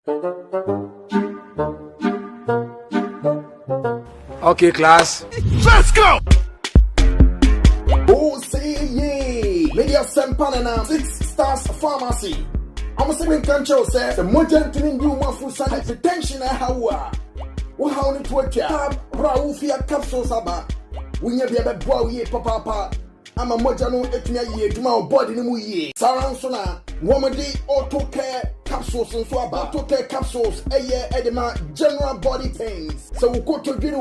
Okay, class. Let's go! Oh, say yeah. Media Sampanana, 6 Stars Pharmacy. I'm saying, control, sir. The modern tuning you want for some hypertension. How? How need to work? Raufia capsules about. We never be a boy, papa. I'm a mojano etnia ye to my body no ye. Saransona, woman day auto care capsules and swaba. Auto care capsules, a year edema, general body pains. So we go to get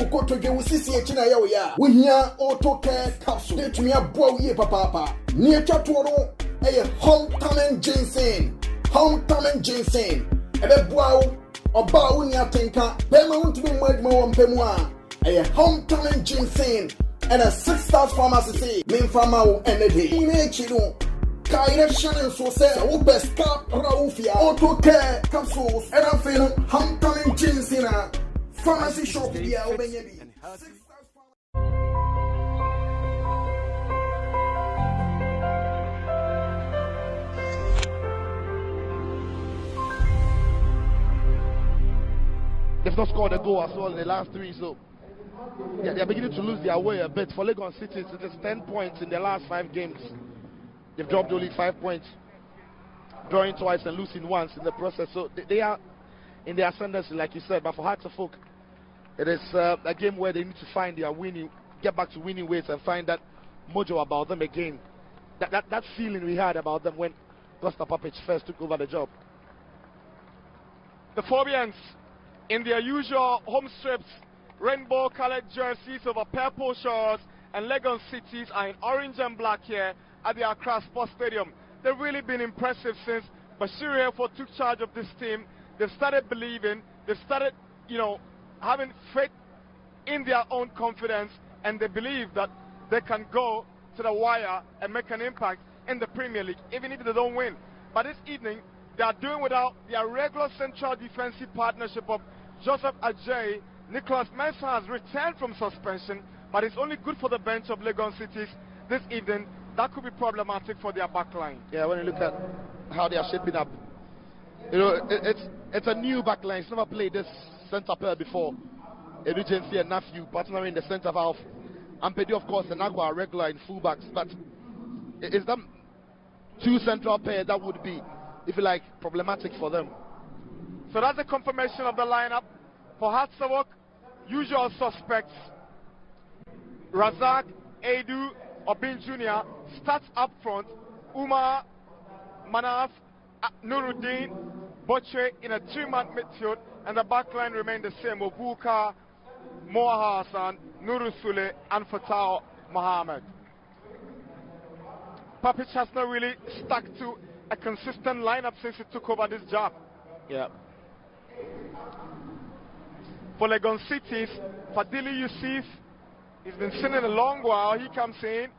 with CCH ya. We hear auto care capsule. They to me a boy ye papa. Near Chatoro, a hometown ginseng. Hometown ginseng. A boy or bow in your tinker. Payment to be made more on Pemwa. A hometown ginseng. And a 6 Stars Pharmacy say, main farmer and a day. Chido, Kaira Shannon so say, best cap, Raufia, auto care capsules, and I'm feeling homecoming jeans in a pharmacy shop. Yeah, they've not scored a goal as well in the last 3, so yeah, they're beginning to lose their way a bit. For Legon City, it is 10 points in their last 5 games. They've dropped only 5 points, drawing twice and losing once in the process. So they are in the ascendancy, like you said. But for Hearts of Oak, it is a game where they need to find their get back to winning ways and find that mojo about them again. That feeling we had about them when Costa Papic first took over the job. The Phobians, in their usual home strips, rainbow-colored jerseys over purple shorts, and Legon Cities are in orange and black here at the Accra Sports Stadium. They've really been impressive since Bashir Hayford took charge of this team. They've started believing, they've started, having faith in their own confidence, and they believe that they can go to the wire and make an impact in the Premier League, even if they don't win. But this evening, they are doing without their regular central defensive partnership of Joseph Ajay. Nicholas Mensah has returned from suspension, but it's only good for the bench of Legon Cities this evening. That could be problematic for their backline. Yeah, when you look at how they are shaping up, it's a new backline. It's never played this centre pair before. Emergency and Nephew partnering in the centre half. Ampedi, of course, and Agua are regular in fullbacks, but it's them 2 central pair that would be, if you like, problematic for them. So that's a confirmation of the lineup for Hearts of Oak. Usual suspects: Razak, Edu, Obin Jr. starts up front. Umar, Manaf, Nuruddin, Boche in a 3-man midfield, and the back line remained the same: Obuka, Moha Hassan, Nuru Sule, and Fatah Mohammed. Papic has not really stuck to a consistent lineup since he took over this job. Yeah. For Legon Cities, Fadili Yusuf, he's been sitting a long while. He comes in.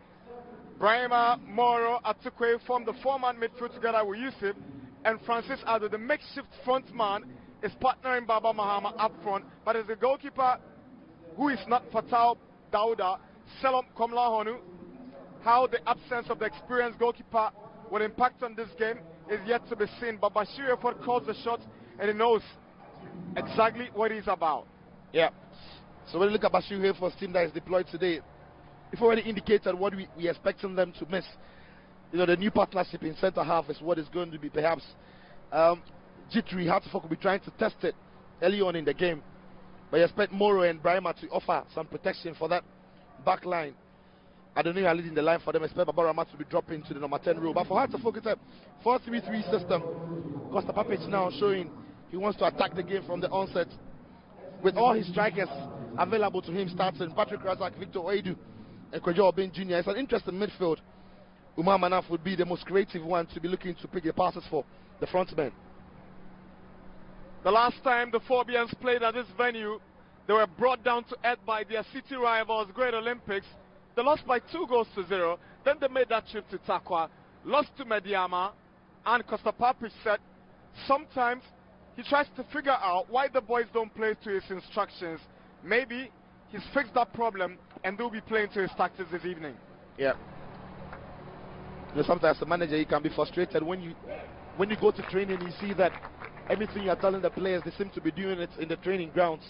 Brahima, Moro, Atukwe form the 4-man midfield together with Yusuf. And Francis Ado, the makeshift front man, is partnering Baba Mahama up front. But as the goalkeeper, who is not Fatal Dauda, Selam Komla Honu, how the absence of the experienced goalkeeper will impact on this game is yet to be seen. But Bashir Hayford calls the shots, and he knows exactly what he's about. Yeah. So when you look at Bashir Hayford's team that is deployed today, we've already indicated what we expecting them to miss. The new partnership in centre half is what is going to be perhaps jittery. Hartford will be trying to test it early on in the game. But you expect Moro and Brahima to offer some protection for that back line. I don't know if I'm leading the line for them. I expect Babaramat to be dropping to the number 10 role. But for Hartford, it's a 4-3-3 system. Costa Papic now showing he wants to attack the game from the onset, with all his strikers available to him, starting Patrick Razak, Victor Oedu, and Kwejo Obin Jr. It's an interesting midfield. Umar Manaf would be the most creative one to be looking to pick the passes for the front men. The last time the Phobians played at this venue, they were brought down to earth by their city rivals, Great Olympics. They lost by 2-0. Then they made that trip to Takwa, lost to Mediama, and Costa Papic said sometimes he tries to figure out why the boys don't play to his instructions. Maybe he's fixed that problem and they'll be playing to his tactics this evening. Yeah. Sometimes the manager, he can be frustrated when you go to training, you see that everything you're telling the players, they seem to be doing it in the training grounds.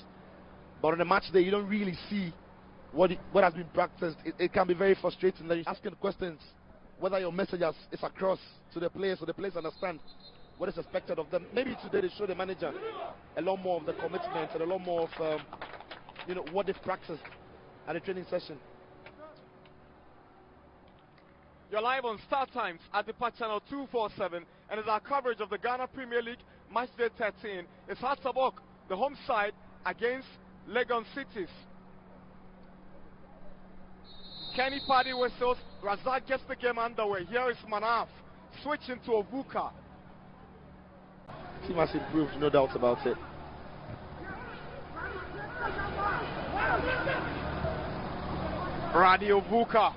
But on the match day, you don't really see what has been practiced. It can be very frustrating that you're asking questions whether your message is across to the players so the players understand what is expected of them. Maybe today they show the manager a lot more of the commitment and a lot more of what they've practiced at the training session. You're live on Star Times at the Patch Channel 247, and it's our coverage of the Ghana Premier League Match Day 13. It's Hatsabok, the home side, against Legon Cities. Kenny Paddy whistles. Razak gets the game underway. Here is Manaf switching to Ovuka. Team has improved, no doubt about it. Radio Ovuka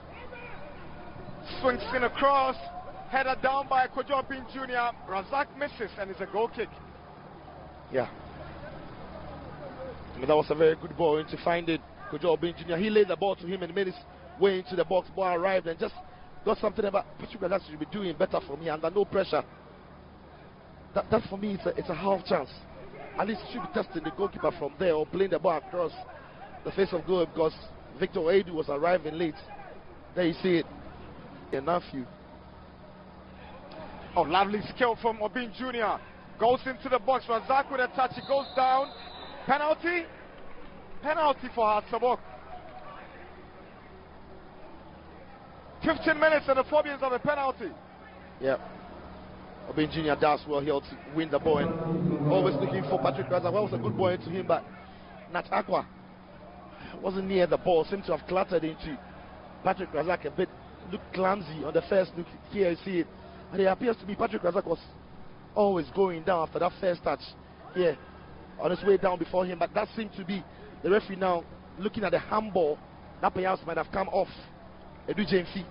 swings in across, headed down by Kojobin Jr. Razak misses, and it's a goal kick. Yeah. I mean, that was a very good ball to find it. Kojobin Jr. He laid the ball to him and made his way into the box. Ball arrived and just got something about Patrick that should be doing better for me under no pressure. That for me, it's a half chance. At least should be testing the goalkeeper from there or playing the ball across the face of goal, because Victor Edu was arriving late. There you see it. Enough you. Oh, lovely skill from Obin Jr. Goes into the box. Razak with a touch. He goes down. Penalty. Penalty for Hatsabok. 15 minutes and the Phobians have a penalty. Yep. Obin Jr. does well here to win the ball and always looking for Patrick Razak. Well, it was a good ball into him, but Nat Aqua wasn't near the ball. Seemed to have clattered into Patrick Razak a bit. Looked clumsy on the first look. Here you see it. And it appears to me Patrick Razak was always going down after that first touch. Here, on his way down before him. But that seemed to be the referee now looking at the handball that perhaps might have come off Edu Jemfi.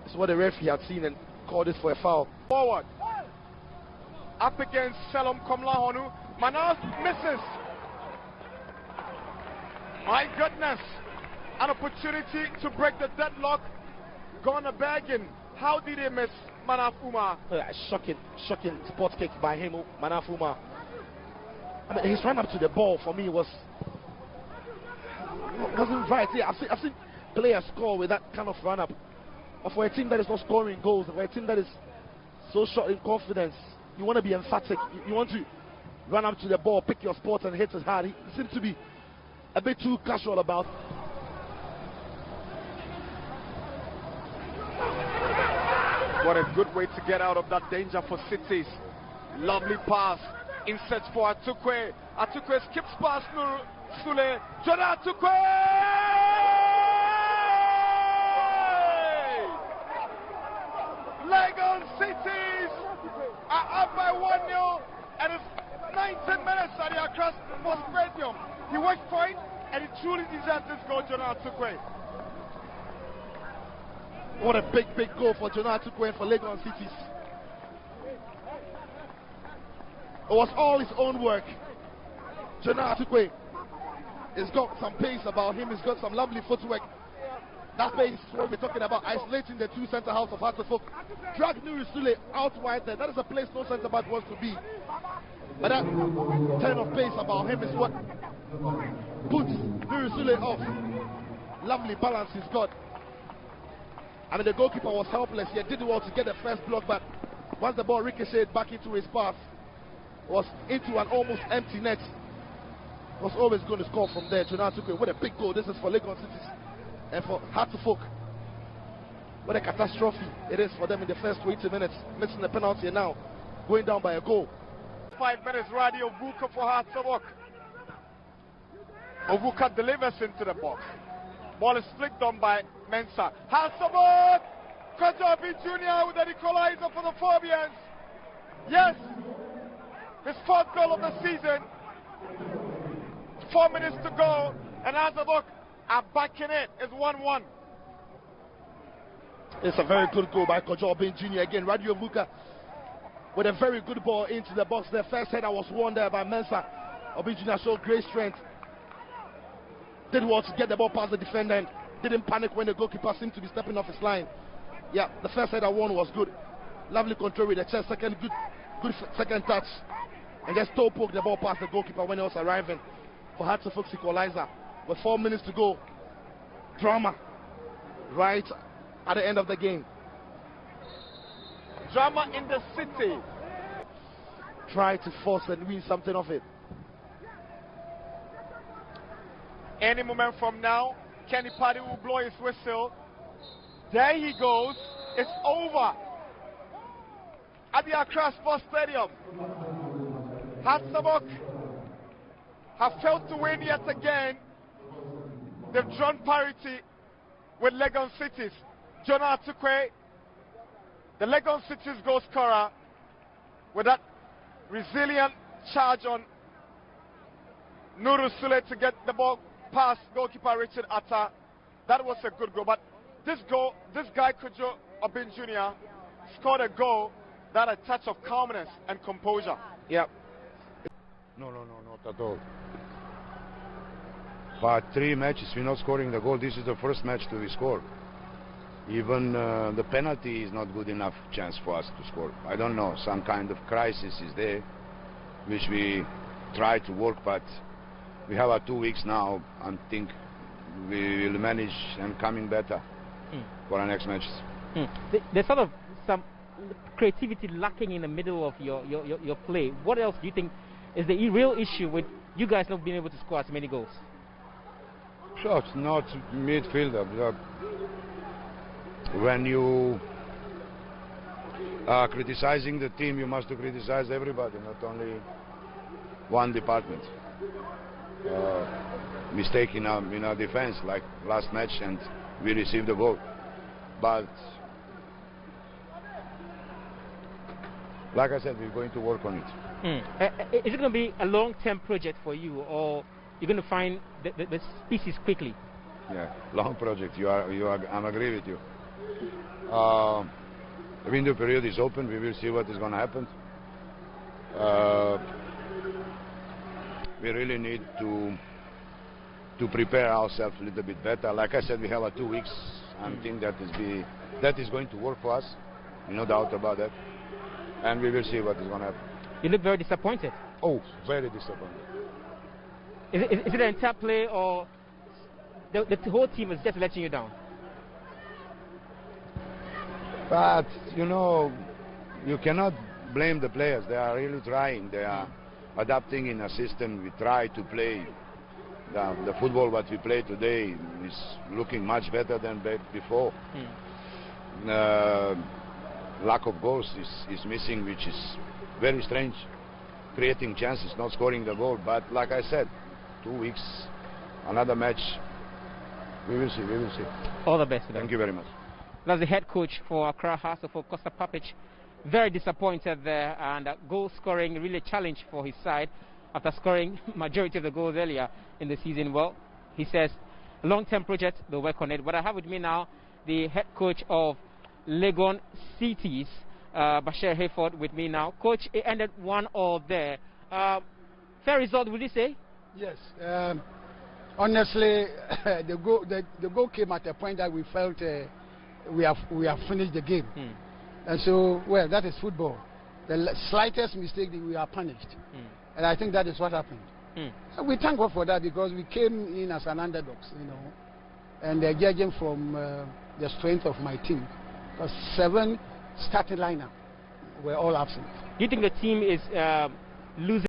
This is what the referee had seen and called it for a foul. Forward. Up against Shalom Komlahonu. Manaf misses. My goodness. An opportunity to break the deadlock. Gonna begging. How did he miss Manaf Umar? Shocking spot kick by him, Manaf Umar. I mean, his run up to the ball for me wasn't right. Yeah, I've seen players score with that kind of run up. But for a team that is not scoring goals, for a team that is so short in confidence, you want to be emphatic. You want to run up to the ball, pick your spot, and hit it hard. He seems to be a bit too casual about. What a good way to get out of that danger for Cities. Lovely pass. In search for Atukwe. Atukwe skips past Sule. Jonah Atukwe! Legon Cities are up by 1-0, and it's 19 minutes at the Accra Sports Stadium. He worked for it, and he truly deserves this goal, Jonah Atukwe. What a big goal for Jonah Atukwe and for Legon Cities. It was all his own work. Jonah Atukwe has got some pace about him. He's got some lovely footwork. That pace is what we're talking about, isolating the two centre halves of Hatsabok. Drag Nuri Sule out wide there. That is a place no centre back wants to be. But that turn of pace about him is what puts Nuri Sule off. Lovely balance he's got. I mean, the goalkeeper was helpless. He did well to get the first block, but once the ball ricocheted back into his path, was into an almost empty net. Was always going to score from there. Jonah Atukwe, what a big goal. This is for Legon Cities and for Hatsabok. What a catastrophe it is for them in the first 20 minutes. Missing the penalty and now going down by a goal. 5 minutes, Radio Ovuka for Hatsabok. Ovuka delivers into the box. Ball is flicked on by Mensah. Hatsabok! Kojobi Jr. with an equalizer for the Phobians. Yes! His fourth goal of the season. 4 minutes to go, and Hatsabok are back in it. It's 1-1. It's a very good goal by Kojobin Jr. again. Radio Ovuka with a very good ball into the box. The first header was won there by Mensah. Obin Jr. showed great strength. Did well to get the ball past the defender and didn't panic when the goalkeeper seemed to be stepping off his line. Yeah, the first header won was good. Lovely control with the chest. Good second touch. and just toe poke the ball past the goalkeeper when he was arriving for Hartefok's equalizer. With 4 minutes to go. Drama right at the end of the game. Drama in the city. Try to force and win something of it. Any moment from now, Kenny Paddy will blow his whistle. There he goes. It's over. At the Accra Sports Stadium, Hartefok have failed to win yet again. They've drawn parity with Legon Cities. Jonah Atukwe, the Legon Cities goal scorer, with that resilient charge on Nuru Sule to get the ball past goalkeeper Richard Atta. That was a good goal. But this guy Kujo Obin Jr. scored a goal that had a touch of calmness and composure. Yep. No, not at all. But 3 matches we're not scoring the goal. This is the first match to score. Even the penalty is not good enough chance for us to score. I don't know, some kind of crisis is there, which we try to work, but we have 2 weeks now, and think we will manage and coming better for our next matches. There's sort of some creativity lacking in the middle of your play. What else do you think is the real issue with you guys not being able to score as many goals? Sure, it's not midfielder. When you are criticizing the team, you must criticize everybody, not only one department. Mistake in our defense, like last match, and we received a goal. But like I said, we're going to work on it. Is it going to be a long-term project for you, or you're going to find the pieces quickly? Yeah, long project. I'm agree with you. The window period is open. We will see what is going to happen. We really need to prepare ourselves a little bit better. Like I said, we have 2 weeks. I think that is going to work for us. No doubt about that. And we will see what is going to happen. You look very disappointed. Oh, very disappointed. Is it the entire play, or the whole team is just letting you down? But, you cannot blame the players. They are really trying. They are adapting in a system. We try to play. The football what we play today is looking much better than before. Lack of goals is missing, which is very strange. Creating chances, not scoring the goal. But like I said, 2 weeks, another match. We will see. All the best. Thank you very much. That's the head coach for Accra Hartefok, Costa Papic. Very disappointed there, and goal scoring really a challenge for his side after scoring majority of the goals earlier in the season. Well, he says long-term project, they'll work on it. But I have with me now the head coach of Legon Cities, Bashir Hayford, with me now. Coach, it ended 1-1 there. Fair result, would you say? Yes. Honestly, the goal came at a point that we felt we have finished the game. And so, well, that is football. The slightest mistake, we are punished. And I think that is what happened. So we thank God for that, because we came in as an underdogs, and judging from the strength of my team, because 7 starting lineup were all absent. Do you think the team is losing